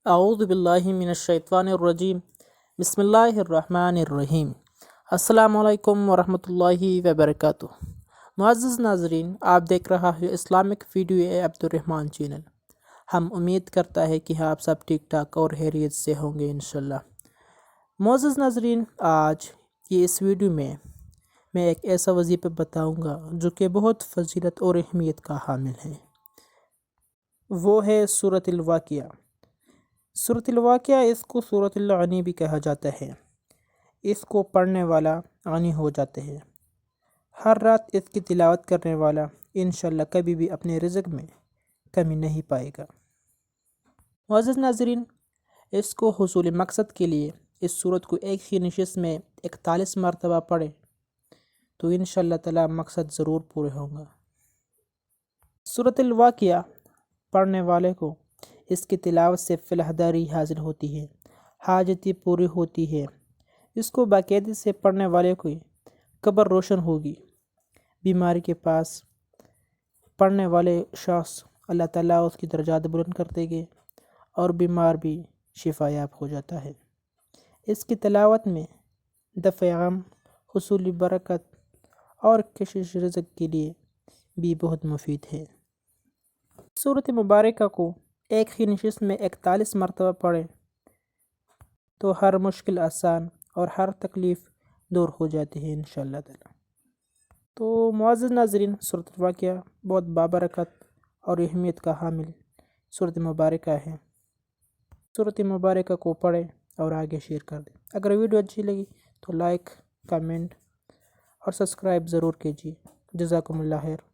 اعوذ باللہ من الشیطان الرجیم بسم اللہ الرحمن الرحیم۔ السلام علیکم ورحمۃ اللہ وبرکاتہ۔ معزز ناظرین، آپ دیکھ رہا ہے اسلامک ویڈیو عبد الرحمن چینل۔ ہم امید کرتا ہے کہ آپ سب ٹھیک ٹھاک اور خیریت سے ہوں گے انشاءاللہ۔ معزز ناظرین، آج کی اس ویڈیو میں ایک ایسا وظیفہ بتاؤں گا جو کہ بہت فضیلت اور اہمیت کا حامل ہے۔ وہ ہے سورۃ الواقعہ۔ سورۃ الواقعہ، اس کو سورۃ الغنی بھی کہا جاتا ہے۔ اس کو پڑھنے والا غنی ہو جاتے ہیں۔ ہر رات اس کی تلاوت کرنے والا انشاءاللہ کبھی بھی اپنے رزق میں کمی نہیں پائے گا۔ معزز ناظرین، اس کو حصول مقصد کے لیے اس سورت کو ایک ہی نشست میں 41 مرتبہ پڑھے تو انشاءاللہ تعالی مقصد ضرور پورے ہوں گا۔ سورۃ الواقعہ پڑھنے والے کو اس کی تلاوت سے فلاحداری حاصل ہوتی ہے، حاجتی پوری ہوتی ہے۔ اس کو باقاعدگی سے پڑھنے والے کی قبر روشن ہوگی۔ بیماری کے پاس پڑھنے والے شخص اللہ تعالیٰ اس کی درجات بلند کر دے گے اور بیمار بھی شفا یاب ہو جاتا ہے۔ اس کی تلاوت میں دفع غم، حصول برکت اور کشش رزق کے لیے بھی بہت مفید ہے۔ سورۃ مبارکہ کو ایک ہی نشست میں 41 مرتبہ پڑھیں تو ہر مشکل آسان اور ہر تکلیف دور ہو جاتی ہے انشاءاللہ تعالی۔ تو معزز ناظرین، سورۃ الواقعہ بہت بابرکت اور اہمیت کا حامل سورۃ مبارکہ ہے۔ سورۃ مبارکہ کو پڑھیں اور آگے شیئر کر دیں۔ اگر ویڈیو اچھی لگی تو لائک، کمنٹ اور سبسکرائب ضرور کیجیے۔ جزاکم اللہ خیر۔